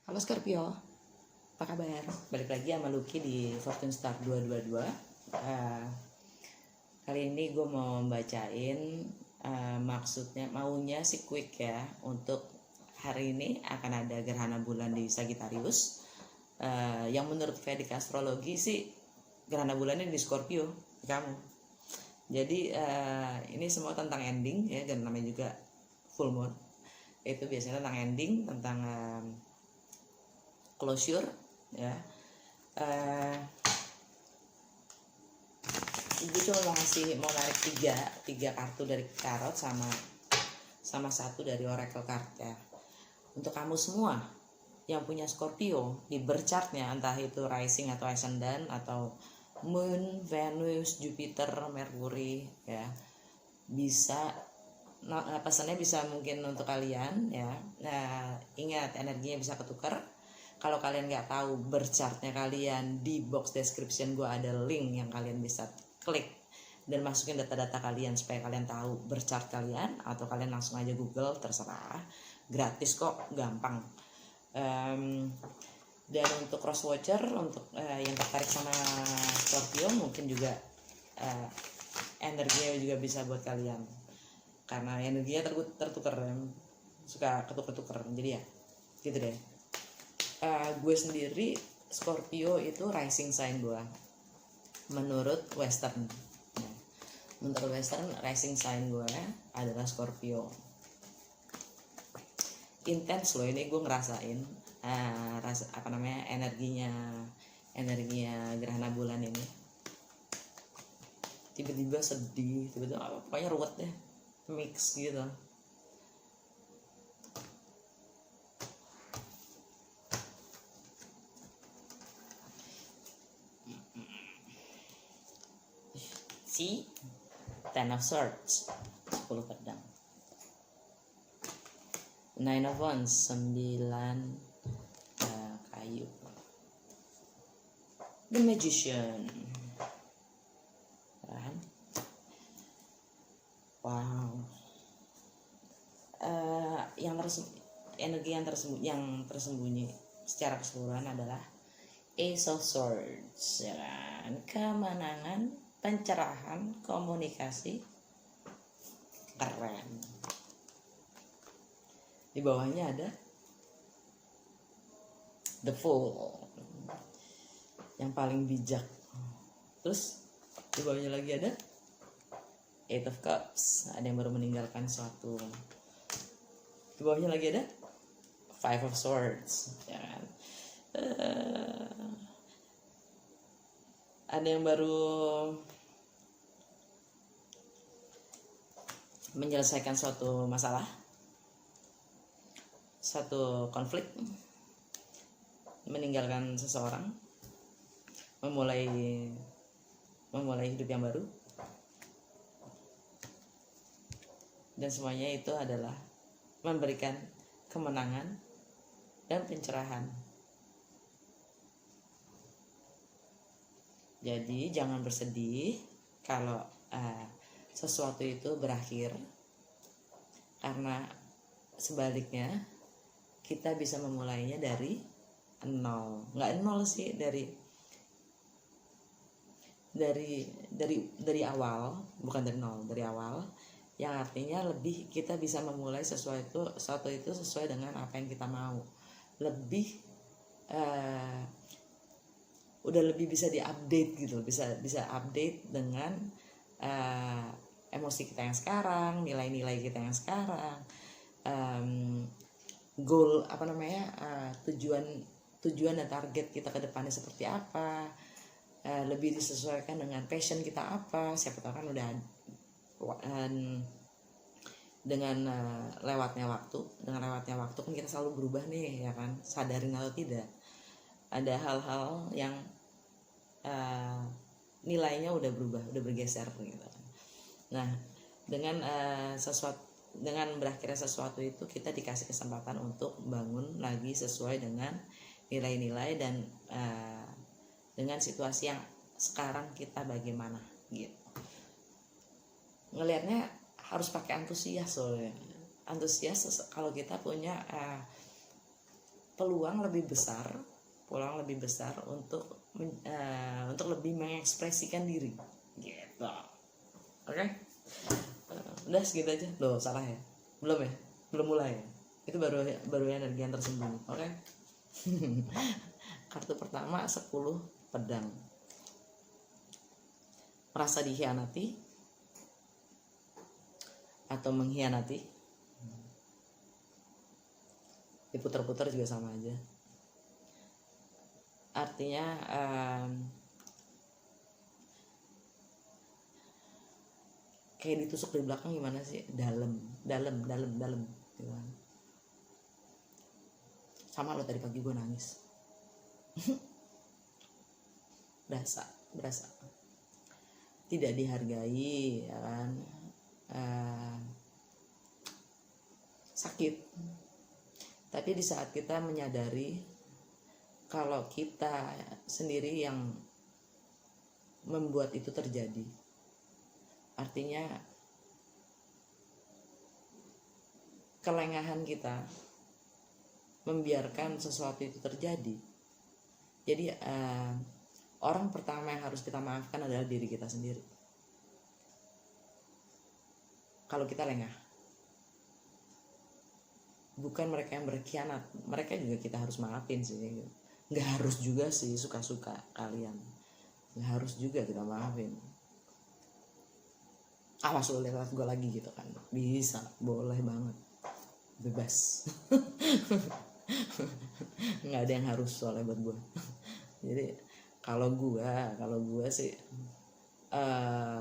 Halo Scorpio, apa kabar? Balik lagi sama Lucky di Fortune Star 222. Kali ini gue mau bacain maksudnya, maunya si quick ya. Untuk hari ini akan ada gerhana bulan di Sagittarius. Yang menurut Vedic astrologi sih gerhana bulannya di Scorpio, kamu. Jadi ini semua tentang ending ya, dan namanya juga full moon. Itu biasanya tentang ending, tentang closure ya. Ibu cuma mau narik tiga kartu dari tarot sama satu dari oracle card ya. Untuk kamu semua yang punya Scorpio di birth chartnya, entah itu rising atau ascendant atau moon, Venus, Jupiter, Mercury ya, bisa pesannya bisa mungkin untuk kalian ya. Ingat, energinya bisa ketukar. Kalau kalian nggak tahu birth chartnya kalian, di box description gue ada link yang kalian bisa klik dan masukin data-data kalian supaya kalian tahu birth chart kalian, atau kalian langsung aja Google, terserah, gratis kok, gampang. Dan untuk cross watcher, untuk yang tertarik sama Scorpio, mungkin juga energinya juga bisa buat kalian, karena energinya tertukar, suka ketukar-tukar, jadi ya gitu deh. Gue sendiri Scorpio itu rising sign gue menurut Western. Menurut Western, rising sign gue adalah Scorpio. Intens loh ini, gue ngerasain energinya gerhana bulan ini. Tiba-tiba sedih, tiba-tiba pokoknya ruwet deh, mix gitu. Si Ten of Swords, 10 pedang. Nine of Wands, 9 kayu. The Magician. Wow. Energi yang tersembunyi secara keseluruhan adalah Ace of Swords, ya kan? Kemenangan, pencerahan, komunikasi, keren. Di bawahnya ada The Fool, yang paling bijak. Terus di bawahnya lagi ada Eight of Cups, ada yang baru meninggalkan suatu. Di bawahnya lagi ada Five of Swords, ya kan? Ada yang baru menyelesaikan suatu masalah, satu konflik, meninggalkan seseorang, memulai hidup yang baru, dan semuanya itu adalah memberikan kemenangan dan pencerahan. Jadi jangan bersedih kalau sesuatu itu berakhir, karena sebaliknya kita bisa memulainya dari nol. Nggak nol sih, dari awal, bukan dari nol, dari awal, yang artinya lebih kita bisa memulai sesuatu itu sesuai dengan apa yang kita mau, lebih udah lebih bisa diupdate gitu, bisa update dengan emosi kita yang sekarang, nilai-nilai kita yang sekarang, goal tujuan dan target kita ke depannya seperti apa, lebih disesuaikan dengan passion kita apa. Siapa tahu kan udah dengan lewatnya waktu kan kita selalu berubah nih ya kan, sadarin atau tidak. Ada hal-hal yang nilainya udah berubah, udah bergeser gitu. Nah, dengan berakhirnya sesuatu itu, kita dikasih kesempatan untuk bangun lagi sesuai dengan nilai-nilai dan dengan situasi yang sekarang kita bagaimana gitu. Ngelihatnya harus pakai antusias soalnya. Antusias kalau kita punya peluang lebih besar untuk lebih mengekspresikan diri gitu. Oke. Udah segitu aja. Loh, salah ya? Belum ya? Belum mulai ya? Itu baru energi yang tersembunyi. Oke. Kartu pertama 10 pedang. Merasa dikhianati atau mengkhianati, diputar-putar juga sama aja. Artinya kayak ditusuk di belakang gimana sih, dalam gitu kan. Sama lo tadi pagi gue nangis. berasa tidak dihargai ya kan. Sakit. Tapi di saat kita menyadari kalau kita sendiri yang membuat itu terjadi, artinya kelengahan kita membiarkan sesuatu itu terjadi. Jadi orang pertama yang harus kita maafkan adalah diri kita sendiri. Kalau kita lengah, bukan mereka yang berkhianat, mereka juga kita harus maafin sih. Nggak harus juga sih suka-suka kalian, nggak harus juga kita maafin. Awas lo lihat gue lagi gitu kan, bisa, boleh banget, bebas. Nggak ada yang harus soalnya buat gue. Jadi kalau gue sih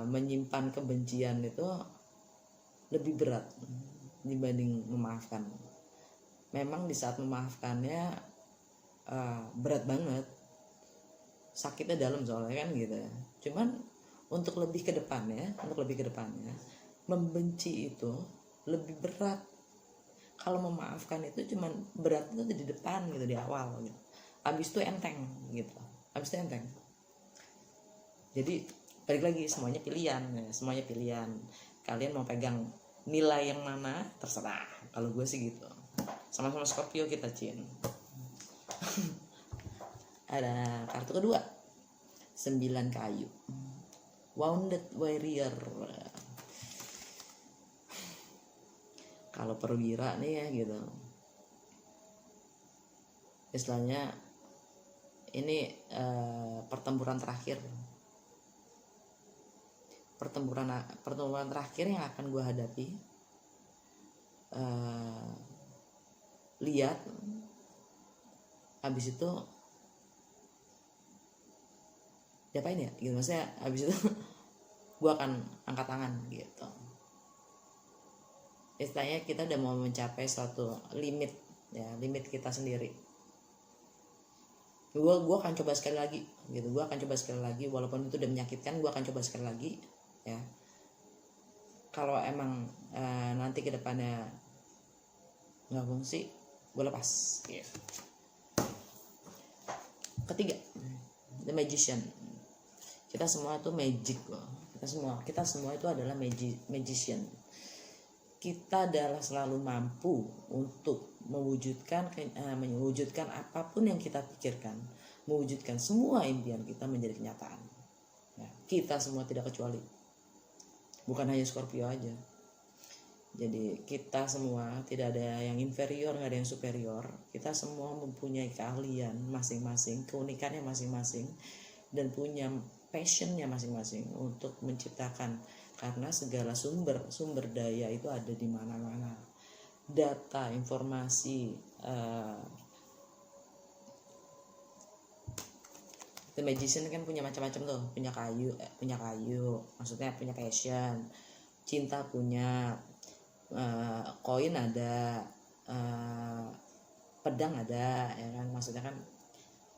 menyimpan kebencian itu lebih berat dibanding memaafkan. Memang di saat memaafkannya berat banget, sakitnya dalam soalnya kan gitu. Cuman untuk lebih ke depannya, membenci itu lebih berat. Kalau memaafkan itu cuman berat itu di depan gitu, di awal gitu. Abis itu enteng gitu. Jadi balik lagi, semuanya pilihan ya, semuanya pilihan. Kalian mau pegang nilai yang mana terserah. Kalau gue sih gitu. Sama-sama Scorpio kita, Cin. Ada kartu kedua, 9 kayu. Wounded Warrior. Kalau perwira nih ya gitu, istilahnya ini pertempuran terakhir yang akan gue hadapi. Lihat habis itu diapain ya gitu, maksudnya habis itu gue akan angkat tangan gitu. Istilahnya kita udah mau mencapai suatu limit ya, limit kita sendiri. Gue akan coba sekali lagi gitu, walaupun itu udah menyakitkan, gue akan coba sekali lagi ya. Kalau emang nanti kedepannya nggak fungsi, gue lepas gitu. Ketiga, The Magician. Kita semua itu magic loh. Kita semua itu adalah magician. Kita adalah selalu mampu untuk mewujudkan apapun yang kita pikirkan, mewujudkan semua impian kita menjadi kenyataan. Ya, kita semua tidak kecuali, bukan hanya Scorpio aja. Jadi kita semua tidak ada yang inferior, nggak ada yang superior. Kita semua mempunyai keahlian masing-masing, keunikannya masing-masing, dan punya passionnya masing-masing untuk menciptakan. Karena segala sumber daya itu ada di mana-mana. Data, informasi, The Magician kan punya macam-macam tuh, punya kayu, maksudnya punya passion, cinta punya, koin ada, pedang ada, ya kan, maksudnya kan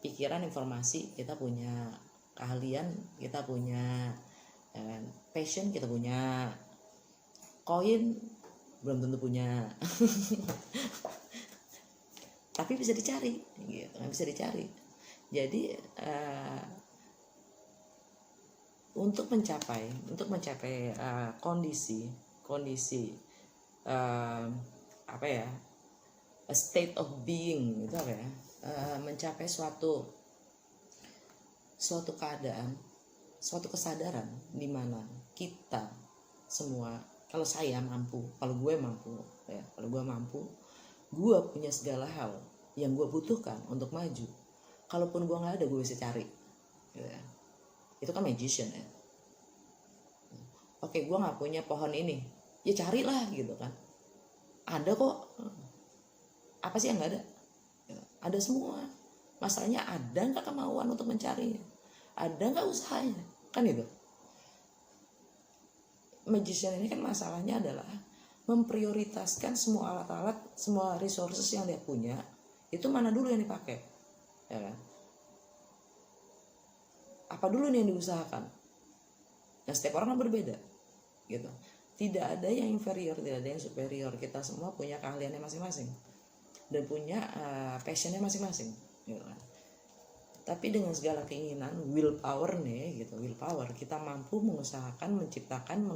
pikiran, informasi kita punya, keahlian kita punya, passion kita punya, koin belum tentu punya. Tapi bisa dicari gitu, bisa dicari. Jadi untuk mencapai kondisi apa ya, a state of being, itu apa ya, mencapai suatu keadaan, suatu kesadaran di mana kita semua, kalau saya mampu, kalau gue mampu ya, kalau gue mampu, gue punya segala hal yang gue butuhkan untuk maju. Kalaupun gue nggak ada, gue bisa cari gitu ya. Itu kan magician ya. Oke, gue nggak punya pohon ini, ya carilah gitu kan, ada kok. Apa sih yang nggak ada? Ada semua. Masalahnya ada nggak kemauan untuk mencarinya, ada nggak usahanya, kan itu. Magician ini kan masalahnya adalah memprioritaskan semua alat-alat, semua resources yang dia punya, itu mana dulu yang dipakai, ya kan? Apa dulu nih yang diusahakan? Nah, setiap orang kan berbeda, gitu. Tidak ada yang inferior, tidak ada yang superior. Kita semua punya keahliannya masing-masing dan punya passionnya masing-masing, gitu kan. Tapi dengan segala keinginan, willpower nih, gitu, willpower, kita mampu mengusahakan, menciptakan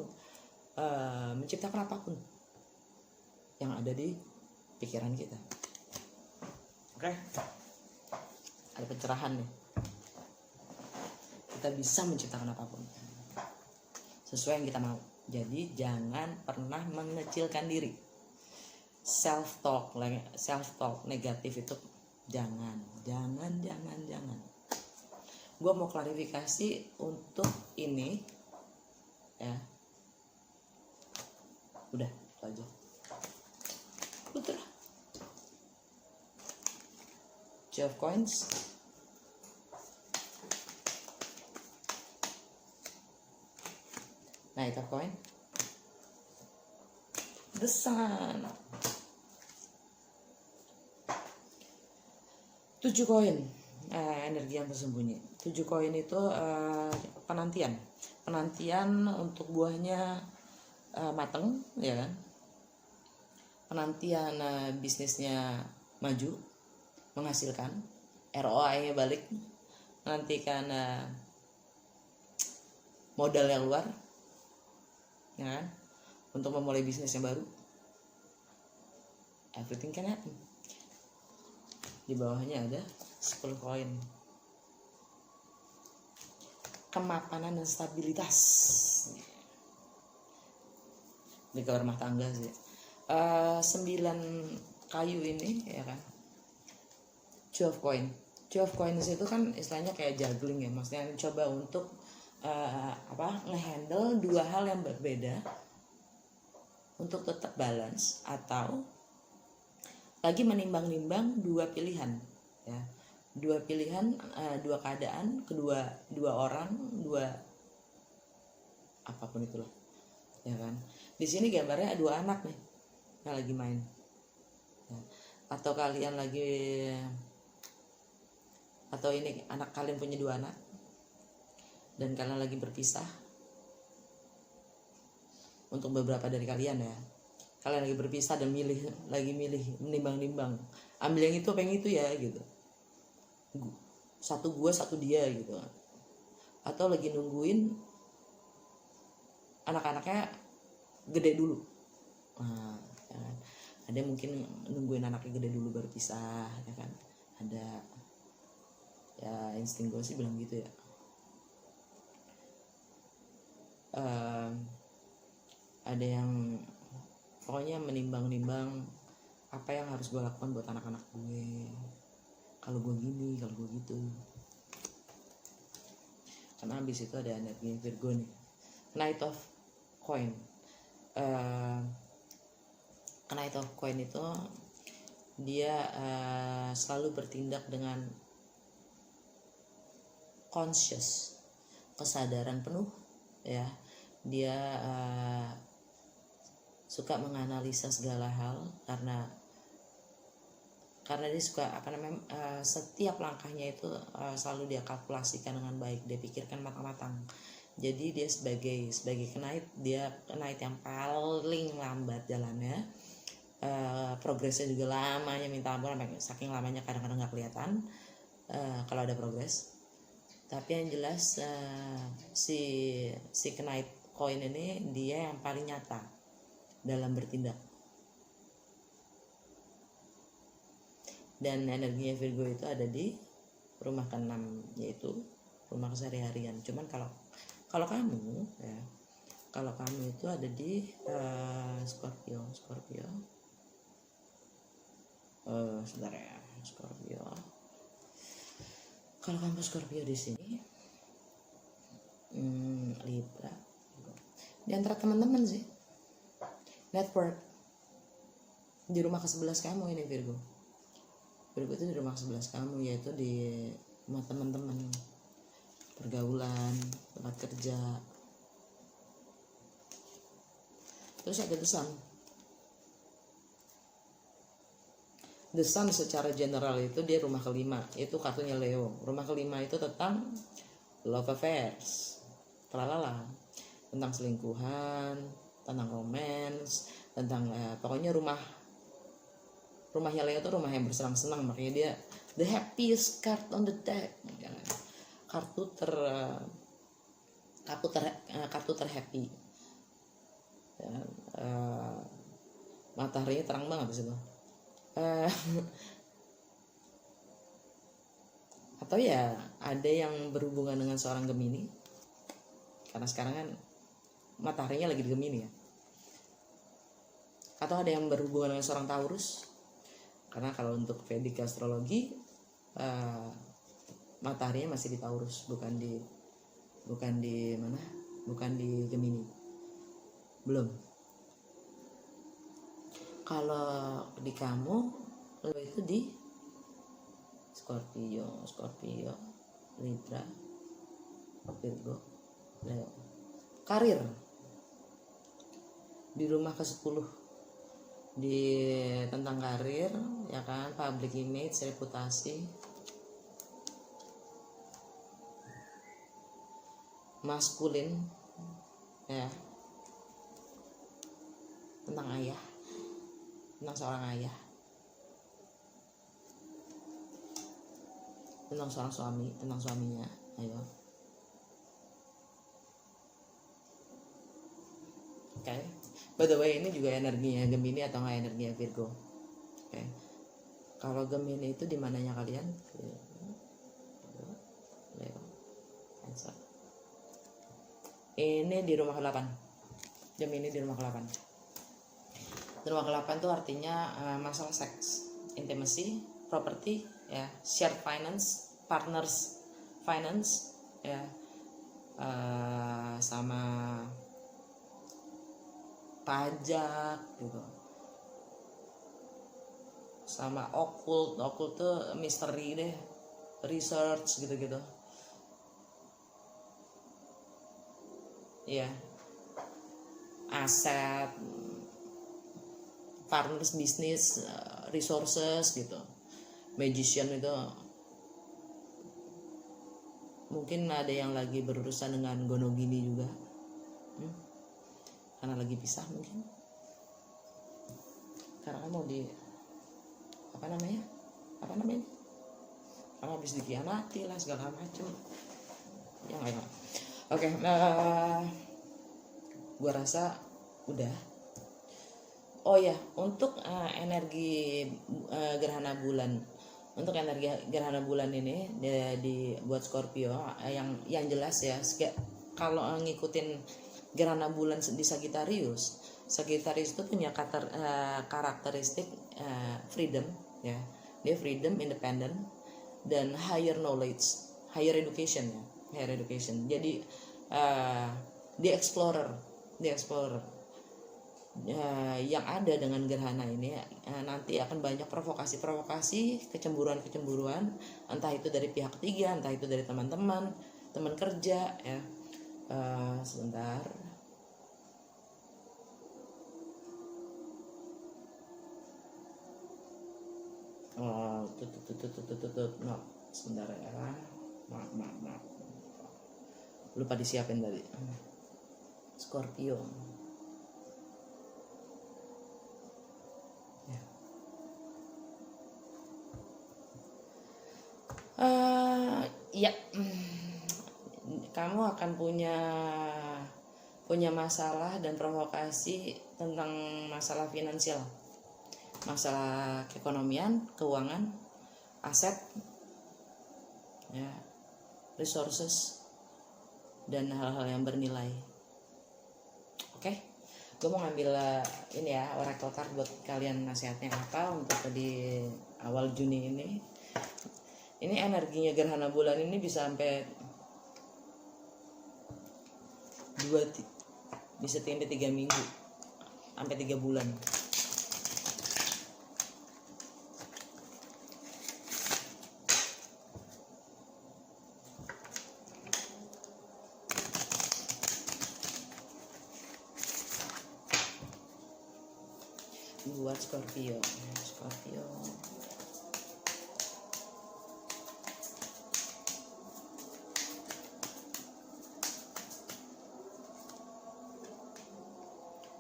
apapun yang ada di pikiran kita. Oke, ada pencerahan nih. Kita bisa menciptakan apapun sesuai yang kita mau. Jadi jangan pernah mengecilkan diri. Self talk negatif itu jangan. Gue mau klarifikasi untuk ini ya. Udah, itu aja. Udah. Two of coins. Knight of coin. The sun. 7 koin, energi yang tersembunyi. 7 koin itu penantian untuk buahnya mateng, ya kan? Penantian bisnisnya maju, menghasilkan, ROI-nya balik, menantikan modal yang keluar, ya kan? Untuk memulai bisnis yang baru. Everything can happen. Di bawahnya ada 10 koin. Kemapanan dan stabilitas. Di ke rumah tangga sih. 9 kayu ini, ya kan. 12 coin. 12 coins itu kan istilahnya kayak juggling ya. Maksudnya coba untuk ngehandle dua hal yang berbeda untuk tetap balance, atau lagi menimbang-nimbang dua pilihan ya, dua keadaan, dua orang, apapun itulah, ya kan. Di sini gambarnya dua anak nih yang lagi main ya. Atau ini anak kalian punya dua anak dan kalian lagi berpisah. Untuk beberapa dari kalian ya, kalian lagi berpisah dan milih menimbang-nimbang, ambil yang itu apa yang itu ya gitu, satu gua satu dia gitu, atau lagi nungguin anak-anaknya gede dulu. Nah, ya kan? Ada mungkin nungguin anaknya gede dulu baru pisah, ya kan. Ada ya, insting gue sih bilang gitu ya. Ada yang pokoknya menimbang-nimbang apa yang harus gue lakukan buat anak-anak gue, kalau gue gini, kalau gue gitu. Karena habis itu ada energi Virgo nih, Knight of Coin. Knight of Coin itu dia selalu bertindak dengan conscious, kesadaran penuh ya. Dia suka menganalisa segala hal karena dia suka setiap langkahnya itu selalu dia kalkulasikan dengan baik, dia pikirkan matang-matang. Jadi dia sebagai knight, dia knight yang paling lambat jalannya, progresnya juga lamanya minta ampun, saking lamanya kadang-kadang nggak kelihatan kalau ada progres. Tapi yang jelas si knight coin ini dia yang paling nyata dalam bertindak. Dan energinya Virgo itu ada di rumah ke-6, yaitu rumah keseharian. Cuman kalau kamu ya, kalau kamu itu ada di Scorpio. Sebentar ya, Scorpio. Kalau kamu Scorpio di sini, Libra. Di antara teman-teman sih, network. Di rumah ke-11 kamu ini Virgo. Virgo itu di rumah ke-11 kamu, yaitu di rumah teman-teman, pergaulan, tempat kerja. Terus ada The Sun secara general itu dia rumah ke-5, itu kartunya Leo. Rumah ke-5 itu tentang love affairs, tentang selingkuhan, tentang romance, tentang pokoknya rumahnya Leo itu rumah yang bersenang-senang, makanya dia the happiest card on the deck, kartu terhappy. Mataharinya terang banget di situ. Atau ya ada yang berhubungan dengan seorang Gemini, karena sekarang kan mataharinya lagi di Gemini ya. Atau ada yang berhubungan dengan seorang Taurus, karena kalau untuk Vedic astrologi mataharinya masih di Taurus, bukan di Gemini, belum. Kalau di kamu itu di Scorpio, Libra, Virgo, Leo. Karir di rumah ke-10, di tentang karir ya kan, public image, reputasi, maskulin ya, tentang ayah, tentang seorang ayah, tentang seorang suami, tentang suaminya. Ayo, oke. By the way, ini juga energinya Gemini atau nggak energinya Virgo? Oke. Kalau Gemini itu di mananya kalian? Leo, Cancer. Ini di rumah ke-8. Gemini di rumah ke-8. Di rumah ke-8 tuh artinya masalah seks, intimacy, property, ya, shared finance, partners finance, ya, sama pajak gitu, sama occult tuh misteri deh, research gitu ya, aset, partners bisnis, resources gitu. Magician itu mungkin ada yang lagi berurusan dengan gonogini juga, karena lagi pisah mungkin, karena mau di apa namanya karena habis dikhianati lah segala macam ya nggak. Oke, gua rasa udah. Oh ya, untuk energi gerhana bulan, untuk energi gerhana bulan ini buat Scorpio yang jelas ya, kalau ngikutin gerhana bulan di Sagittarius itu punya karakteristik freedom ya, dia freedom, independent, dan higher knowledge, higher education. Jadi dia explorer. Yang ada dengan gerhana ini nanti akan banyak provokasi, kecemburuan, entah itu dari pihak ketiga, entah itu dari teman kerja ya. Sebentar. No, sebentar ya. Maaf. Lupa disiapin tadi. Scorpio. Ya. Kamu akan punya masalah dan provokasi tentang masalah finansial, masalah keekonomian, keuangan, aset, ya, resources, dan hal-hal yang bernilai. Oke, gue mau ngambil ini ya, oracle card buat kalian, nasihatnya apa untuk di awal Juni ini. Ini energinya gerhana bulan ini bisa sampai 3 minggu sampai 3 bulan. Buat Scorpio.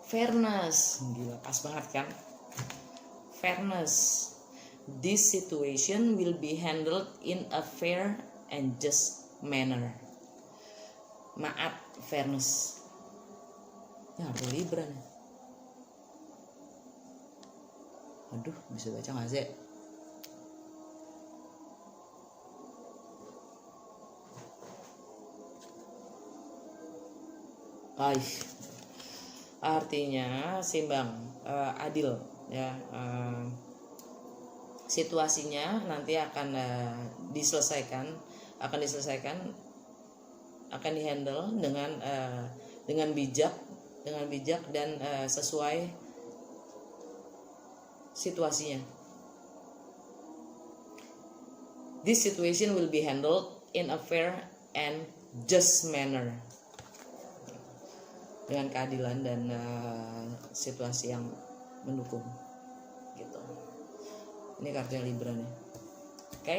Fairness, gila pas banget kan? Fairness. This situation will be handled in a fair and just manner. Maaf, fairness. Ya, harus Libra nih. Aduh, bisa baca nggak sih? Artinya seimbang, adil, ya. Situasinya nanti akan diselesaikan, akan dihandle dengan bijak dan sesuai situasinya. This situation will be handled in a fair and just manner, dengan keadilan dan situasi yang mendukung, gitu. Ini kartunya Libra nih. Oke.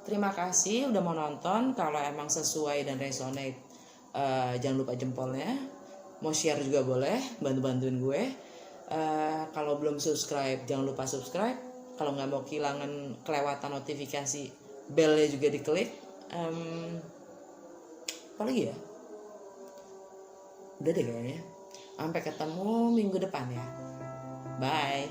Terima kasih udah mau nonton. Kalau emang sesuai dan resonate, jangan lupa jempolnya. Mau share juga boleh, bantu-bantuin gue. Kalau belum subscribe, jangan lupa subscribe. Kalau nggak mau kelewatan notifikasi, belnya juga diklik. Apa lagi ya? Udah deh kayaknya. Sampai ketemu minggu depan ya. Bye.